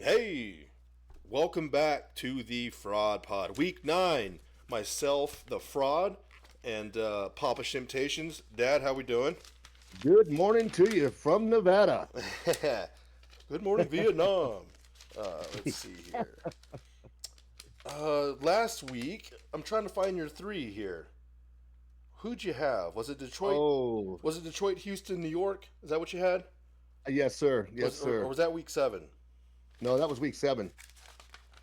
Hey, welcome back to the Phrod Pod. Week 9. Myself, the Phrod, and Papa Shimptations. Dad, how we doing? Good morning to you from Nevada. Good morning, Vietnam. Let's see here. Last week, I'm trying to find your 3 here. Who'd you have? Was it Detroit? Oh, Was it Detroit, Houston, New York? Is that what you had? yes, sir. Yes, Or sir. was that week 7? No, that was week 7.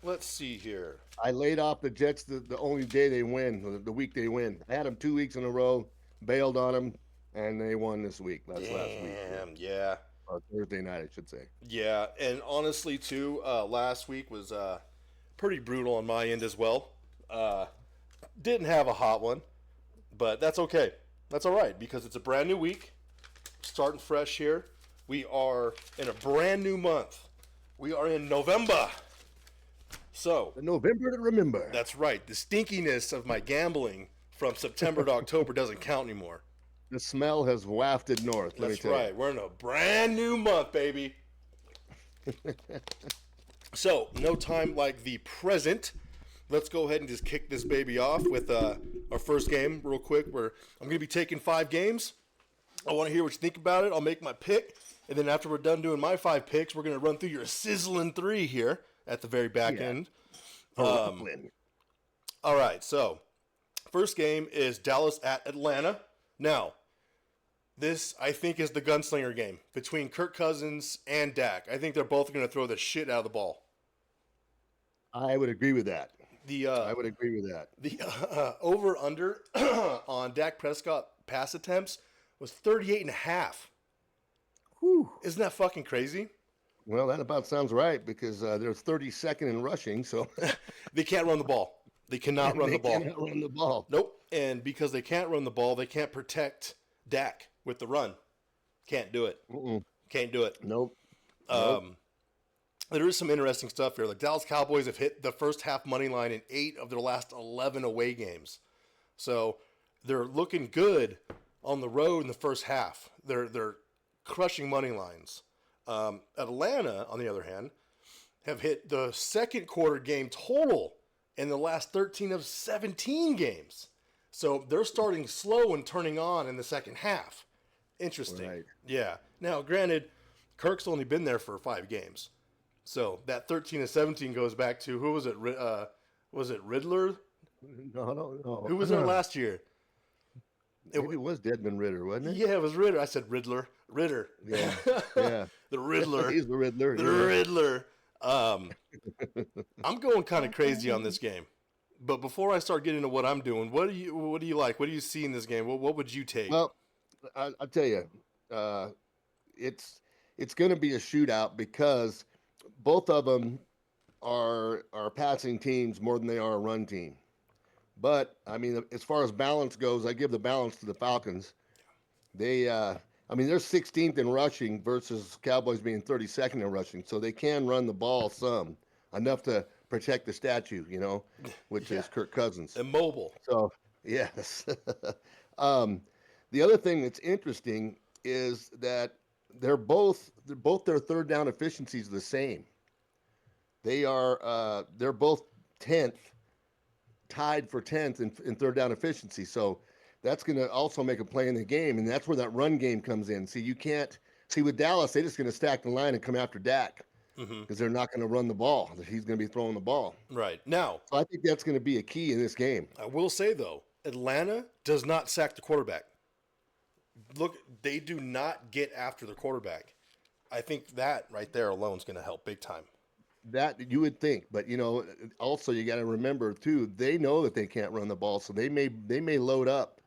Let's see here. I laid off the Jets the only day they win, the week they win. I had them 2 weeks in a row, bailed on them, and they won this week. That's last week, Damn, yeah. or Thursday night, I should say. Yeah, and honestly, too, last week was pretty brutal on my end as well. Uh, didn't have a hot one, but that's okay. That's all right because it's a brand new week, starting fresh here. We are in a brand new month. We are in November. So, The November to remember. that's right. The stinkiness of my gambling from September to October doesn't count anymore. The smell has wafted north. Let me That's tell right. We're in a brand new month, baby. So, no time like the present. Let's go ahead and just kick this baby off with our first game real quick. Where I'm going to be taking 5 games. I want to hear what you think about it. I'll make my pick. And then after we're done doing my 5 picks, we're going to run through your sizzling 3 here at the very back Yeah. end. Brooklyn. All right, so first game is Dallas at Atlanta. Now, this, I think, is the gunslinger game between Kirk Cousins and Dak. I think they're both going to throw the shit out of the ball. I would agree with that. The I would agree with that. the over under on Dak Prescott pass attempts was 38 and a half. Whew. Isn't that fucking crazy? Well, that about sounds right because they're 32nd in rushing, so They can't run the ball. They cannot run they the ball. cannot run the ball. Nope. And because they can't run the ball, they can't protect Dak with the run. Can't do it. Mm-mm. Can't do it. Nope. Nope. There is some interesting stuff here. Like Dallas Cowboys have hit the first half money line in 8 of their last 11 away games. So they're looking good on the road in the first half. They're crushing money lines. Atlanta, on the other hand, have hit the second quarter game total in the last 13 of 17 games. So they're starting slow and turning on in the second half. Interesting. Right. Yeah. Now, granted, Kirk's only been there for 5 games. So that 13 and 17 goes back to, who was it? Was it Riddler? No, no, no. Who was there last year? It was Desmond Ritter, wasn't it? Yeah, it was Ritter. I said Riddler. Ritter. Yeah. Yeah. The Riddler. He's the Riddler. The yeah. Riddler. I'm going kind of crazy on this game. But before I start getting into what I'm doing, what do you like? What do you see in this game? What would you take? Well, I'll tell you, it's going to be a shootout because both of them are passing teams more than they are a run team. But I mean, as far as balance goes, I give the balance to the Falcons. They're 16th in rushing versus Cowboys being 32nd in rushing, so they can run the ball some enough to protect the statue, which is Kirk Cousins. Immobile. So yes. The other thing that's interesting is that their third down efficiencies are the same. They're both 10th, tied for 10th in third down efficiency. So that's going to also make a play in the game, and that's where that run game comes in. See, you can't see with Dallas, they're just going to stack the line and come after Dak because they're not going to run the ball. He's going to be throwing the ball. Right. Now, So I think that's going to be a key in this game. I will say, though, Atlanta does not sack the quarterback. Look, they do not get after the quarterback. I think that right there alone is going to help big time. That you would think, but also you got to remember too. They know that they can't run the ball, so they may load up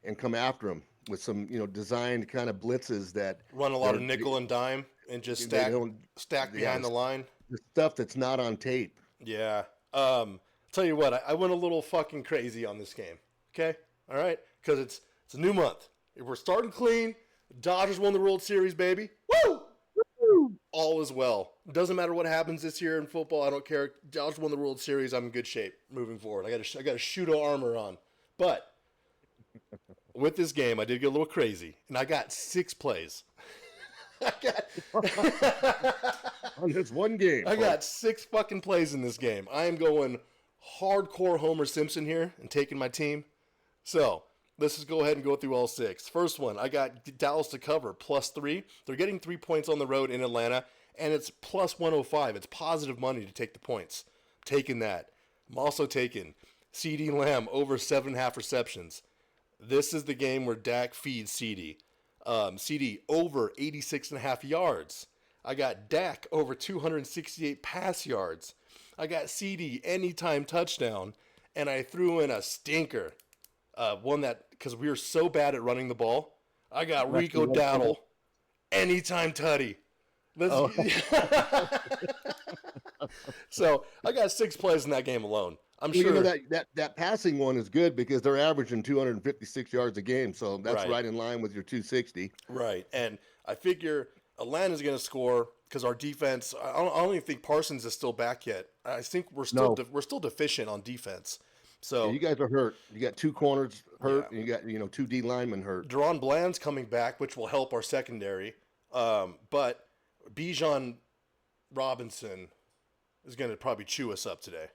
and come after them with some designed kind of blitzes that Run a lot of nickel and dime and just stack behind the line. the stuff that's not on tape. Yeah. Tell you what, I went a little fucking crazy on this game. Okay? All right? Because it's a new month. We're starting clean. Dodgers won the World Series, baby. Woo! All is well. Doesn't matter what happens this year in football. I don't care. Dodgers won the World Series. I'm in good shape moving forward. I got a Shudo armor on. But with this game, I did get a little crazy, and I got 6 plays. I got, On this one game, I got folks. 6 fucking plays in this game. I am going hardcore Homer Simpson here and taking my team. So let's just go ahead and go through all 6. First one, I got Dallas to cover +3. They're getting 3 points on the road in Atlanta, and it's +105. It's positive money to take the points. Taking that. I'm also taking CD Lamb over 7.5 receptions. This is the game where Dak feeds CD. CD over 86.5 yards. I got Dak over 268 pass yards. I got CD anytime touchdown, and I threw in a stinker. One that, because we were so bad at running the ball, I got Rico Dowdle anytime tutty. Oh. So I got 6 plays in that game alone. I'm Well, sure. you know that passing one is good because they're averaging 256 yards a game, so that's right in line with your 260. Right, and I figure Atlanta's going to score because our defense. I don't even think Parsons is still back yet. I think we're still we're still deficient on defense. So Yeah, you guys are hurt. You got 2 corners hurt, Yeah. and you got 2 D linemen hurt. Deron Bland's coming back, which will help our secondary. But Bijan Robinson is going to probably chew us up today.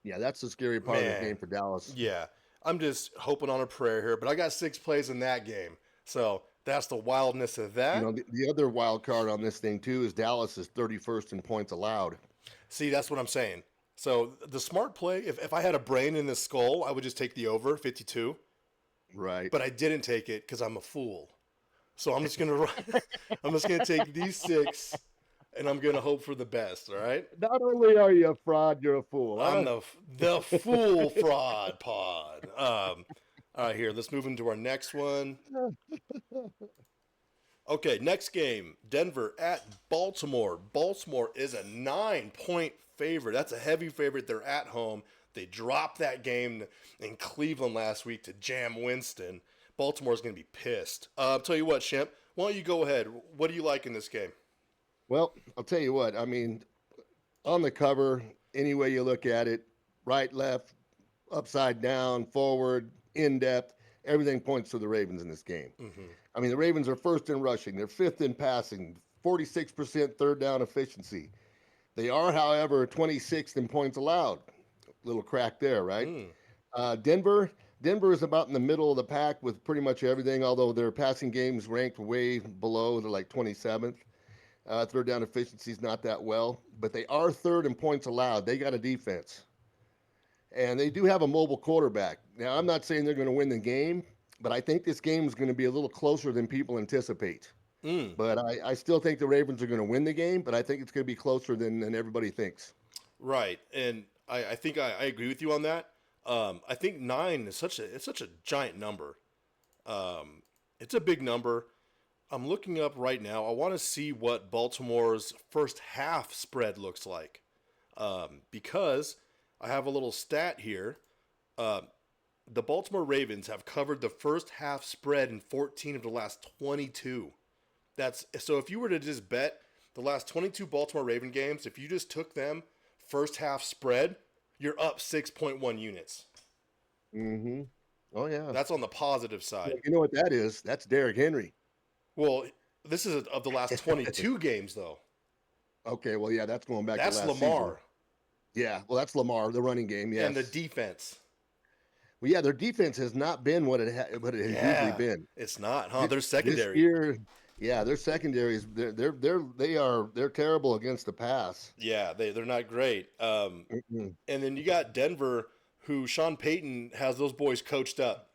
Yeah, that's the scary part of the game for Dallas. Yeah, I'm just hoping on a prayer here, but I got 6 plays in that game, so that's the wildness of that. You know, the other wild card on this thing too is Dallas is 31st in points allowed. See, that's what I'm saying. So the smart play, if I had a brain in this skull, I would just take the over 52. Right. But I didn't take it because I'm a fool. So I'm just gonna take these 6, and I'm gonna hope for the best. All right. Not only are you a fraud, you're a fool. I'm the fool fraud pod. All right, here. Let's move into our next one. Okay, next game, Denver at Baltimore. Baltimore is a 9-point favorite. That's a heavy favorite. They're at home. They dropped that game in Cleveland last week to jam Winston. Baltimore's going to be pissed. I'll tell you what, Shimp, why don't you go ahead? What do you like in this game? Well, I'll tell you what. I mean, on the cover, any way you look at it, right, left, upside down, forward, in depth, everything points to the Ravens in this game. Mm-hmm. I mean, the Ravens are 1st in rushing. They're 5th in passing, 46% third down efficiency. They are, however, 26th in points allowed. Little crack there, right? Denver is about in the middle of the pack with pretty much everything, although their passing games ranked way below. They're like 27th. Third down efficiency is not that well, but they are 3rd in points allowed. They got a defense. And they do have a mobile quarterback. Now, I'm not saying they're going to win the game, but I think this game is going to be a little closer than people anticipate. But I still think the Ravens are going to win the game, but I think it's going to be closer than everybody thinks. Right, and I think I agree with you on that. I think 9 is such a giant number. It's a big number. I'm looking up right now. I want to see what Baltimore's first half spread looks like, because I have a little stat here. The Baltimore Ravens have covered the first half spread in 14 of the last 22. So if you were to just bet the last 22 Baltimore Raven games, if you just took them first half spread, you're up 6.1 units. Mm-hmm. Oh, yeah. That's on the positive side. You know what that is? That's Derrick Henry. Well, this is of the last 22 games, though. Okay, well, yeah, that's going back That's to last Lamar. season. Yeah, well, that's Lamar, the running game, yes. And the defense. Well, yeah, their defense has not been what it has usually been. It's not, huh? Their secondary. This year, yeah, their secondary is they're terrible against the pass. Yeah, they're not great. And then you got Denver, who Sean Payton has those boys coached up.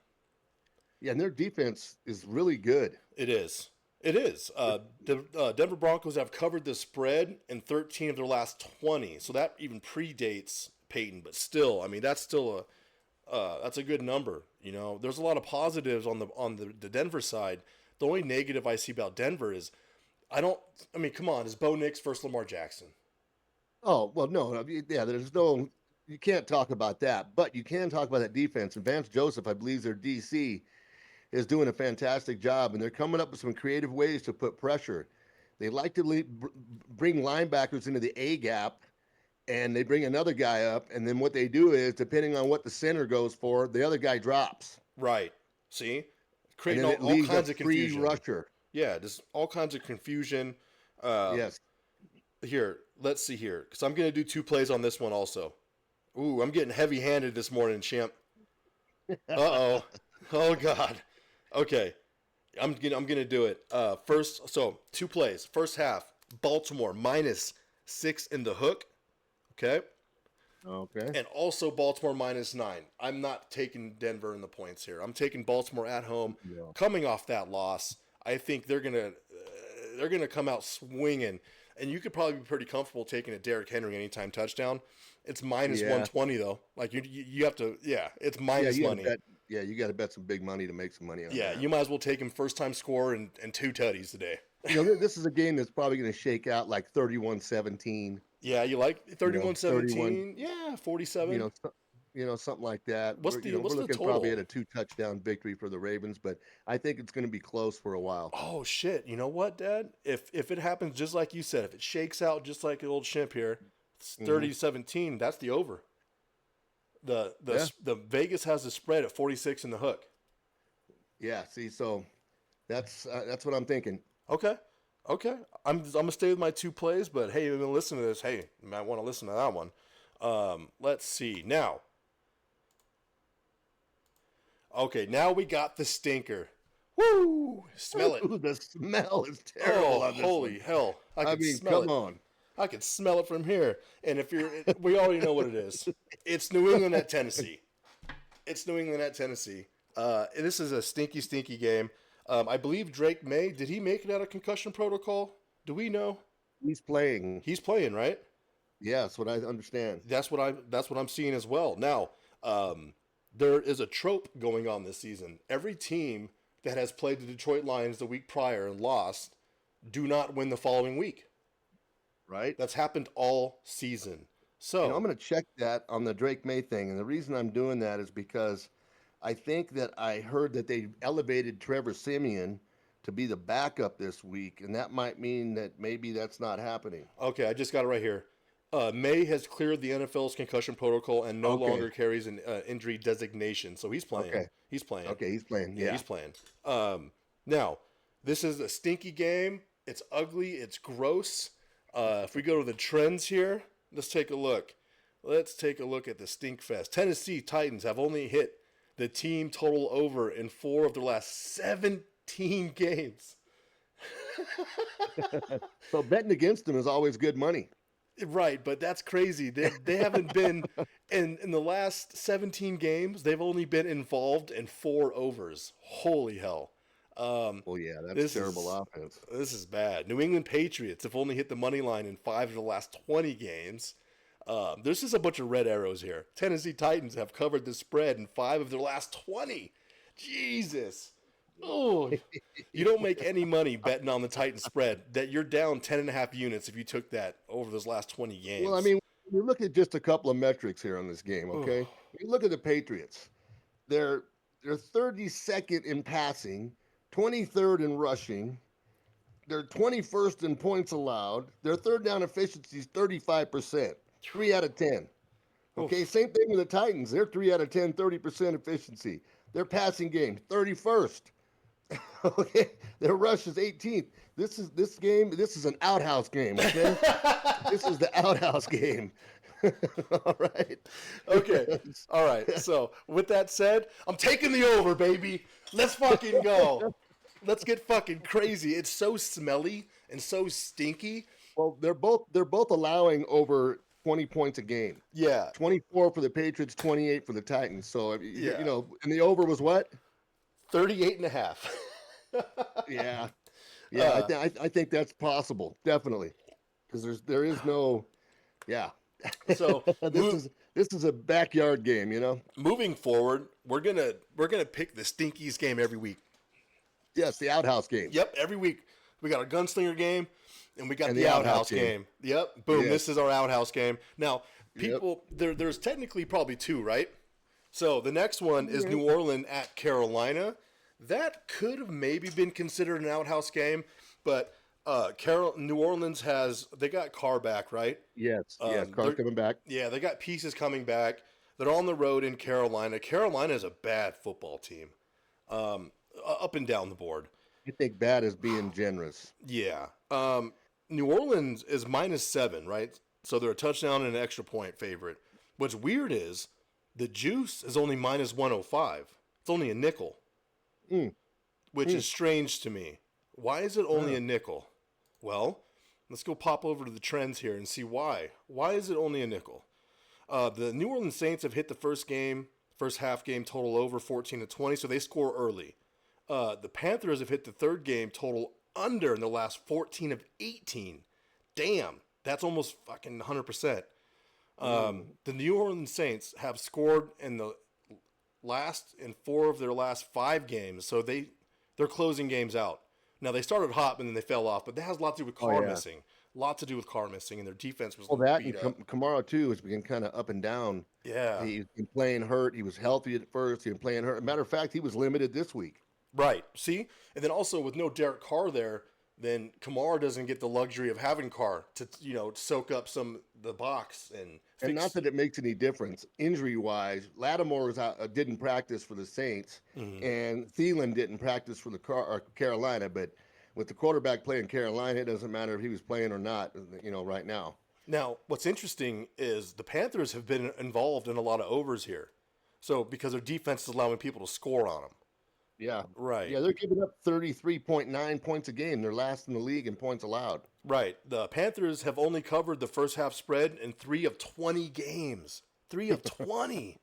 Yeah, and their defense is really good. It is. The Denver Broncos have covered the spread in 13 of their last 20, so that even predates Peyton. But still, I mean, that's still that's a good number. You know, there's a lot of positives on the Denver side. The only negative I see about Denver is, come on, is Bo Nix versus Lamar Jackson? Oh well, no, yeah, you can't talk about that, but you can talk about that defense. And Vance Joseph, I believe, their DC. Is doing a fantastic job, and they're coming up with some creative ways to put pressure. They like to bring linebackers into the A gap, and they bring another guy up, and then what they do is, depending on what the center goes for, the other guy drops. Right. See? Creating all kinds of confusion. Rusher. Yeah, just all kinds of confusion. Um, Yes. Here, let's see here, because I'm gonna do two plays on this one also. Ooh, I'm getting heavy-handed this morning, Shimp. Uh-oh. Oh God. Okay, I'm gonna do it. First, so two plays. First half, Baltimore -6 in the hook. Okay, Okay. and also Baltimore -9. I'm not taking Denver in the points here. I'm taking Baltimore at home, Yeah. coming off that loss. I think they're gonna come out swinging, and you could probably be pretty comfortable taking a Derrick Henry anytime touchdown. It's minus Yeah. 120 though. Like you have to, yeah, it's Yeah. minus You got to money. bet. Yeah, you got to bet some big money to make some money on Yeah, that. you might as well take him first time score and two tutties today. This is a game that's probably going to shake out like 31-17. Yeah, you like 31. 31-17? Yeah, You 47. know, something like that. What's the We're what's the looking probably at total? a 2 touchdown victory for the Ravens, but I think it's going to be close for a while. Oh shit! You know what, Dad? If it happens just like you said, if it shakes out just like old Shimp here, it's Hmm. 30-17. That's the over. The Yeah. the the Vegas has the spread at 46 in the hook. Yeah. See, so that's what I'm thinking. Okay, okay. I'm gonna stay with my two plays, but hey, you've been listening to this. Hey, you might want to listen to that one. Let's see now. Okay, now we got the stinker. Woo! Smell it. Ooh, the smell is Oh, terrible on this one. holy hell! I I can mean, smell come it. on. I can smell it from here. And if you're, we already know what it is. It's New England at Tennessee. It's New England at Tennessee. And this is a stinky, stinky game. I believe Drake May. Did he make it out of concussion protocol? Do we know? He's playing. He's playing, right? Yeah, that's what I understand. That's what I'm seeing as well. Now, there is a trope going on this season. Every team that has played the Detroit Lions the week prior and lost do not win the following week. Right? That's happened all season. So I'm going to check that on the Drake May thing. And the reason I'm doing that is because I think that I heard that they elevated Trevor Simeon to be the backup this week. And that might mean that maybe that's not happening. okay, I just got it right here. May has cleared the NFL's concussion protocol and no Okay. longer carries an injury designation, so he's playing. Okay. He's playing. Okay, he's playing. Yeah, Yeah. he's playing. Now, this is a stinky game. It's ugly. It's gross. If we go to the trends here, let's take a look. Let's take a look at the stink fest. Tennessee Titans have only hit the team total over in 4 of their last 17 games. So betting against them is always good money. Right, but that's crazy. They haven't been in the last 17 games. They've only been involved in 4 overs. Holy hell! Well, yeah, that's This terrible is offense. this is bad. New England Patriots have only hit the money line in 5 of the last 20 games. There's just a bunch of red arrows here. Tennessee Titans have covered the spread in 5 of their last 20. Jesus. Oh, you don't make any money betting on the Titans spread. That you're down 10.5 units if you took that over those last 20 games. Well, I mean, you look at just a couple of metrics here on this game, okay? You look at the Patriots. They're 32nd in passing, 23rd in rushing. They're 21st in points allowed. Their third down efficiency is 35%, 3 out of 10. Okay, same thing with the Titans. They're 3 out of 10, 30% efficiency. Their passing game, 31st. Okay, their rush is 18th. This is an outhouse game, okay? This is the outhouse game. All right. Okay. All right. So with that said, I'm taking the over, baby. Let's fucking go. Let's get fucking crazy. It's so smelly and so stinky. Well, they're both allowing over 20 points a game. Yeah. 24 for the Patriots, 28 for the Titans. So Yeah. and the over was what? 38.5. Yeah. Yeah, I think that's possible, definitely. Because there is no yeah. So This is a backyard game, you know? moving forward, we're gonna pick the Stinkies game every week. Yes, the outhouse game. Yep, every week. We got a gunslinger game and we got And the the outhouse outhouse game. game. Yep. Boom. Yes. This is our outhouse game. Now, people there's technically probably 2, right? So the next one is New Orleans at Carolina. That could have maybe been considered an outhouse game, but New Orleans they got Carr back, right? Yes, they're- Carr's coming back. Yeah, they got pieces coming back. They're on the road in Carolina. Carolina is a bad football team, up and down the board. I think bad is being generous. Yeah. New Orleans is -7, right? So they're a touchdown and an extra point favorite. What's weird is the juice is only -105. It's only a nickel, Mm, which mm, is strange to me. Why is it only wow. a nickel? Well, let's go pop over to the trends here and see why. Why is it only a nickel? The New Orleans Saints have hit the first half game total over 14-20, so they score early. The Panthers have hit the third game total under in the last 14 of 18. Damn, that's almost fucking 100%. Mm. The New Orleans Saints have scored in 4 of their last 5 games, so they're closing games out. Now they started hot and then they fell off, but that has a lot to do with Oh Carr yeah. missing. A lot to do with Carr missing, and their defense was Well, that beat and up. Kamara too has been kind of up and down. Yeah, He's been playing hurt. He was healthy at first. He been playing hurt. Matter of fact, he was limited this week. right. See, and then also with no Derek Carr there, then Kamara doesn't get the luxury of having Carr to soak up some the box and And not fix. that it makes any difference injury wise. Lattimore was out, didn't practice for the Saints, Mhm. and Thielen didn't practice for the Carolina. But with the quarterback playing Carolina, it doesn't matter if he was playing or not. Right now. Now, what's interesting is the Panthers have been involved in a lot of overs here, so because their defense is allowing people to score on them. Yeah, Right. yeah, they're giving up 33.9 points a game. They're last in the league in points allowed. Right. The Panthers have only covered the first half spread in 3 of 20 games. 3 of 20.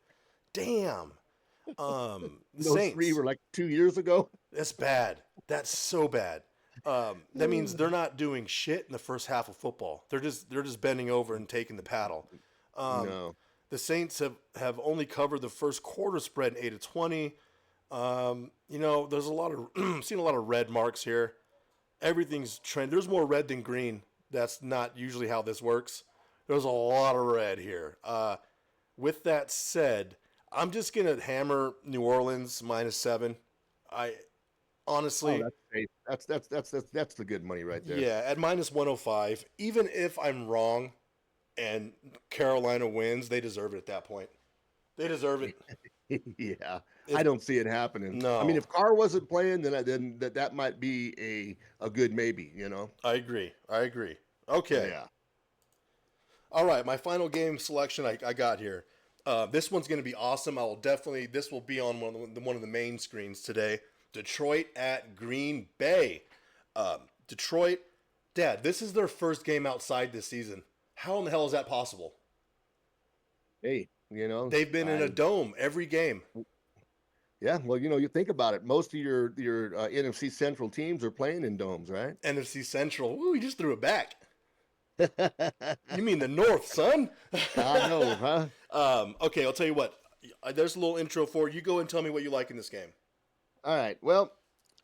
Damn. The Those three Saints. were like 2 years ago. That's bad. That's so bad. That means they're not doing shit in the first half of football. They're just bending over and taking the paddle. Um, No, the Saints have only covered the first quarter spread in 8 of 20. There's a lot of seen a lot of red marks here. Everything's trend. There's more red than green. That's not usually how this works. There's a lot of red here. With that said, I'm just gonna hammer New Orleans -7. I oh, honestly, that's safe. That's the good money right there. yeah, at -105. Even if I'm wrong and Carolina wins, they deserve it at that point. They deserve it. Yeah, I If don't see it happening. I mean, no, if Carr wasn't playing, then that might be a good maybe. I agree. I agree. Okay. Yeah. All right, my final game selection I got here. This one's going to be awesome. This will be on one of the main screens today. Detroit at Green Bay. Detroit, Dad, this is their first game outside this season. How in the hell is that possible? Hey, They've been in a I dome every game. yeah. Well, you think about it. Most of your NFC Central teams are playing in domes, right? NFC Central. Ooh, he just threw it back. You mean the North, son? I know, huh? Okay, I'll tell you what. There's a little intro for you. You go and tell me what you like in this game. All right. Well,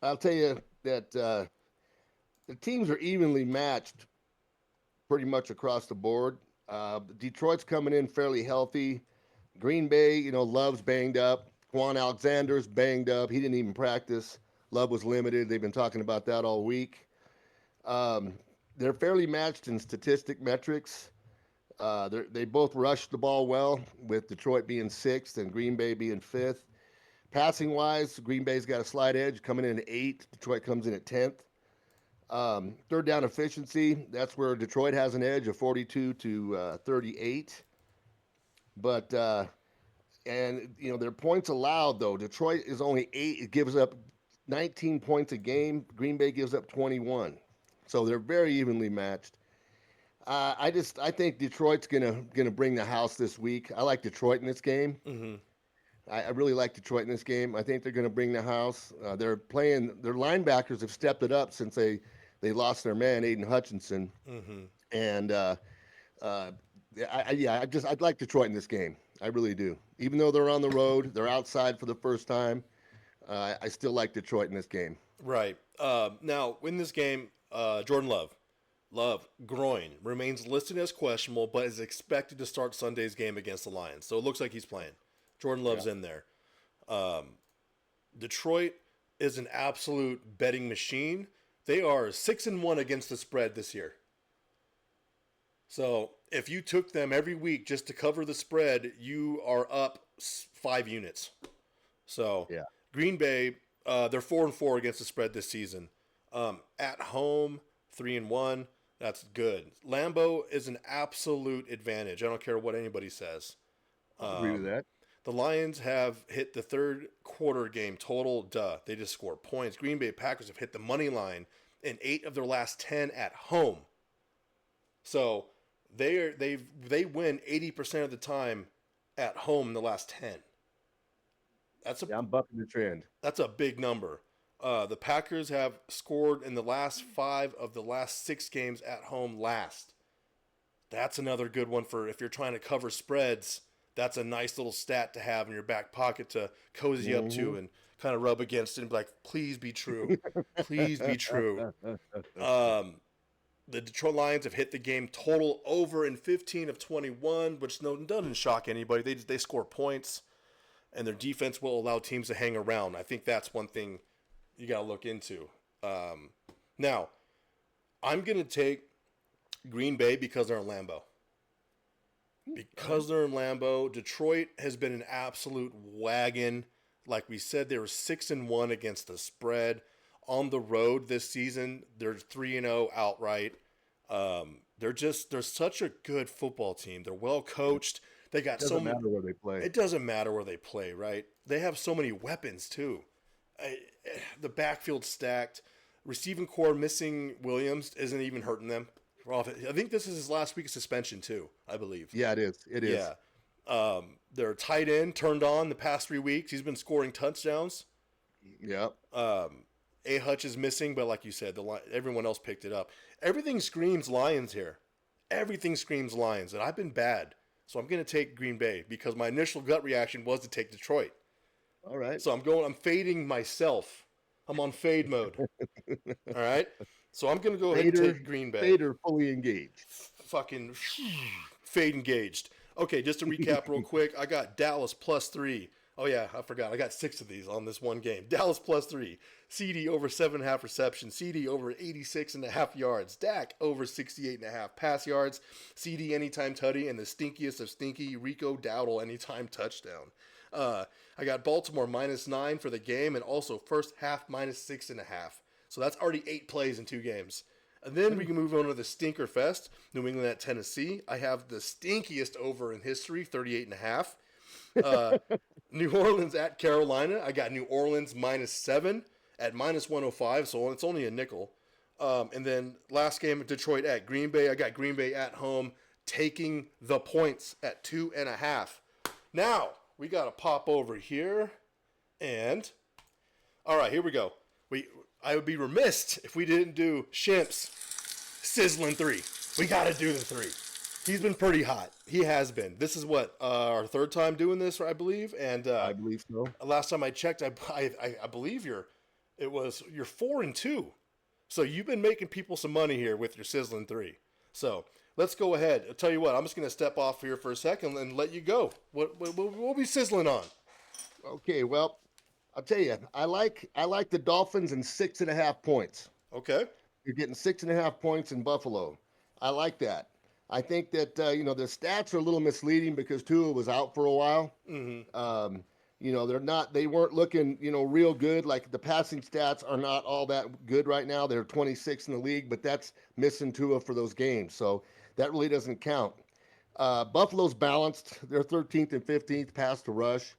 I'll tell you that the teams are evenly matched pretty much across the board. Detroit's coming in fairly healthy. Green Bay, Love's banged up. Quan Alexander's banged up. He didn't even practice. Love was limited. They've been talking about that all week. Um, they're fairly matched in statistic metrics. They both rushed the ball well, with Detroit being sixth and Green Bay being fifth. Passing wise, Green Bay's got a slight edge, coming in at eighth. Detroit comes in at 10th. Third down efficiency, that's where Detroit has an edge of 42 to 38. But their points allowed, though, Detroit is only eight. It gives up 19 points a game. Green Bay gives up 21. So they're very evenly matched. I think Detroit's gonna bring the house this week. I like Detroit in this game. Mm-hmm. I really like Detroit in this game. I think they're gonna bring the house. They're playing. Their linebackers have stepped it up since they lost their man Aiden Hutchinson. Mm-hmm. And I'd like Detroit in this game. I really do. Even though they're on the road, they're outside for the first time. I still like Detroit in this game. Right. Now, in this game, Jordan Love, groin, remains listed as questionable, but is expected to start Sunday's game against the Lions. So it looks like he's playing. Jordan Love's Yeah. in there. Detroit is an absolute betting machine. They are 6-1 against the spread this year. So if you took them every week just to cover the spread, you are up 5 units. So Yeah. Green Bay, They're 4-4 against the spread this season. At home, 3-1. That's good. Lambeau is an absolute advantage. I don't care what anybody says. I'll agree with that. The Lions have hit the third quarter game total. Duh. They just score points. Green Bay Packers have hit the money line in 8 of their last 10 at home. So they win 80% of the time at home in the last 10. Yeah, I'm bucking the trend. That's a big number. The Packers have scored in the last 5 of the last 6 games at home last. That's another good one for if you're trying to cover spreads. That's a nice little stat to have in your back pocket to cozy up to and kind of rub against it and be like, please be true. Please be true. The Detroit Lions have hit the game total over in 15 of 21, which doesn't shock anybody. They score points, and their defense will allow teams to hang around. I think that's one thing you got to look into. Now, I'm going to take Green Bay because they're in Lambeau. Because they're in Lambeau, Detroit has been an absolute wagon. Like we said, they were 6-1 against the spread. On the road this season, they're 3-0 outright. They're such a good football team. They're well coached. They got It doesn't matter where they play. It doesn't matter where they play, right? They have so many weapons too. The backfield stacked. Receiving core missing Williams isn't even hurting them. I think this is his last week of suspension too, I believe. Yeah, it is. It is. Yeah. Their tight end turned on the past 3 weeks. He's been scoring touchdowns. Yep. A. Hutch is missing, but like you said, everyone else picked it up. Everything screams Lions here. Everything screams Lions, and I've been bad. So I'm going to take Green Bay because my initial gut reaction was to take Detroit. All right. So I'm fading myself. I'm on fade mode. All right. So I'm going to go ahead and take Green Bay. Fader fully engaged. Fucking fade engaged. Okay, just to recap real quick, I got Dallas +3. Oh, yeah, I forgot. I got 6 of these on this one game. Dallas +3. CD over 7.5 receptions. CD over 86.5 yards. Dak over 68.5 pass yards. CD anytime tutty. And the stinkiest of stinky, Rico Dowdle anytime touchdown. I got Baltimore -9 for the game and also first half -6.5. So that's already 8 plays in 2 games. And then we can move on to the Stinker Fest, New England at Tennessee. I have the stinkiest over in history, 38.5. New Orleans at Carolina. I got New Orleans -7 at -105, so it's only a nickel. And then last game, Detroit at Green Bay. I got Green Bay at home taking the points at 2.5. Now, we got to pop over here. And, all right, here we go. I would be remiss if we didn't do Shimp's sizzling 3. We got to do the 3. He's been pretty hot. He has been. This is what our 3rd time doing this, I believe. And I believe so. Last time I checked, I believe you're 4-2. So you've been making people some money here with your sizzling 3. So let's go ahead. I'll tell you what. I'm just going to step off here for a second and let you go. What we'll be sizzling on. Okay. Well, I'll tell you. I like the Dolphins and 6.5 points. Okay. You're getting 6.5 points in Buffalo. I like that. I think that the stats are a little misleading because Tua was out for a while. Mm-hmm. They weren't looking real good. Like the passing stats are not all that good right now. They're 26 in the league, but that's missing Tua for those games, so that really doesn't count. Buffalo's balanced. They're 13th and 15th pass to rush,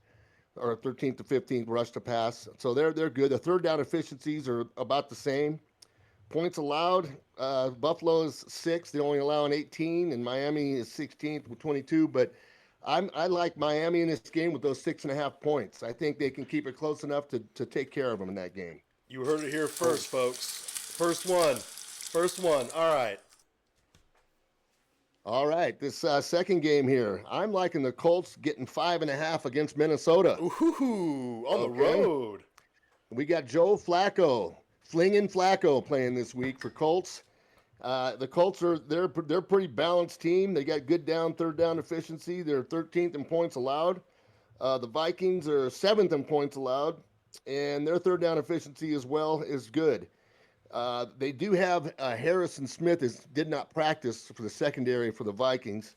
or 13th to 15th rush to pass. So they're good. The third down efficiencies are about the same. Points allowed, Buffalo is 6th. They're only allowing 18, and Miami is 16th with 22. But I like Miami in this game with those 6.5 points. I think they can keep it close enough to take care of them in that game. You heard it here first, folks. First one. All right. This second game here, I'm liking the Colts getting 5.5 against Minnesota. Ooh, on the road. We got Joe Flacco. Flinging Flacco playing this week for Colts. The Colts they're a pretty balanced team. They got good third down efficiency. They're 13th in points allowed. The Vikings are 7th in points allowed, and their third down efficiency as well is good. They do have Harrison Smith did not practice for the secondary for the Vikings,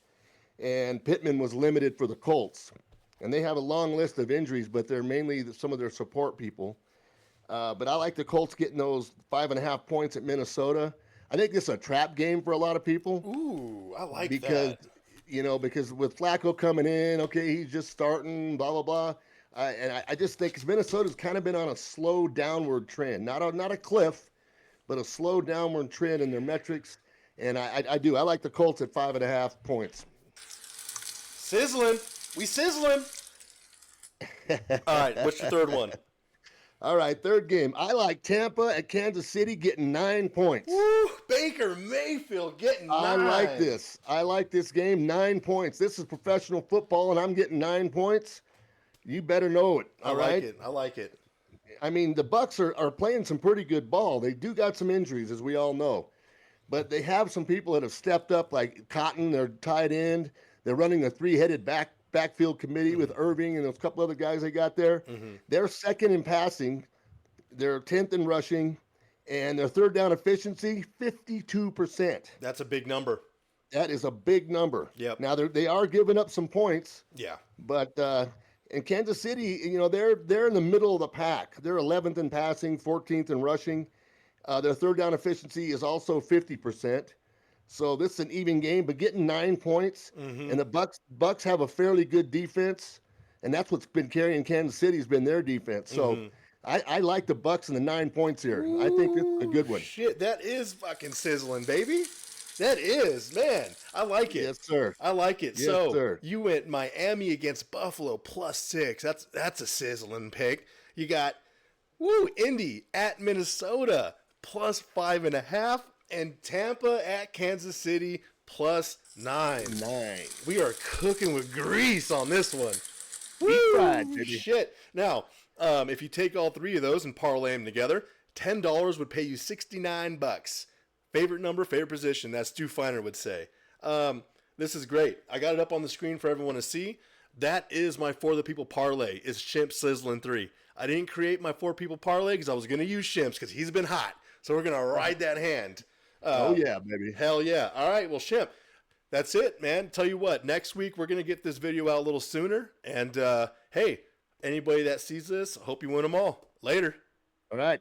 and Pittman was limited for the Colts. And they have a long list of injuries, but they're mainly some of their support people. But I like the Colts getting those 5.5 points at Minnesota. I think this is a trap game for a lot of people Ooh, I like because that. because with Flacco coming in, okay, he's just starting, blah blah blah. And I just think because Minnesota's kind of been on a slow downward trend, not a cliff, but a slow downward trend in their metrics. And I like the Colts at 5.5 points. Sizzling. We sizzling. All right, what's your third one? All right, third game. I like Tampa at Kansas City getting 9 points. Woo, Baker Mayfield getting I 9. like this. I like this game. 9 points. This is professional football, and I'm getting 9 points. You better know it. I All like right. it. I like it. I mean, the Bucks are playing some pretty good ball. They do got some injuries, as we all know, but they have some people that have stepped up, like Cotton, their tight end. They're running a three-headed backfield committee with Irving and those couple other guys they got there. They're second in passing. They're 10th in rushing, and their third down efficiency 52%. That's a big number. That is a big number. Yep. Now they are giving up some points, Yeah. but in Kansas City, they're in the middle of the pack. They're 11th in passing, 14th in rushing. Their third down efficiency is also 50%. So this is an even game, but getting 9 points, and the Bucks have a fairly good defense, and that's what's been carrying Kansas City has been their defense. So I like the Bucks and the 9 points here. I think this is a good one. Shit, that is fucking sizzling, baby. That is, man. I like it. Yes, sir. I like it. Yes, So sir. you went Miami against Buffalo +6. That's a sizzling pick. You got Indy at Minnesota +5.5, and Tampa at Kansas City +9. 9. We are cooking with grease on this one. Deep fried, baby. Shit. Now, if you take all three of those and parlay them together, $10 would pay you $69. Favorite number, favorite position. That's Stu Feiner would say. This is great. I got it up on the screen for everyone to see. That is my For the People parlay. Is Shimp Sizzling 3. I didn't create my 4 people parlay because I was going to use Shimp's because he's been hot. So we're going to ride that hand. Oh, yeah, baby. Hell yeah. All right. Well, Shimp, that's it, man. Tell you what, next week we're going to get this video out a little sooner. And hey, anybody that sees this, hope you win them all. Later. All right.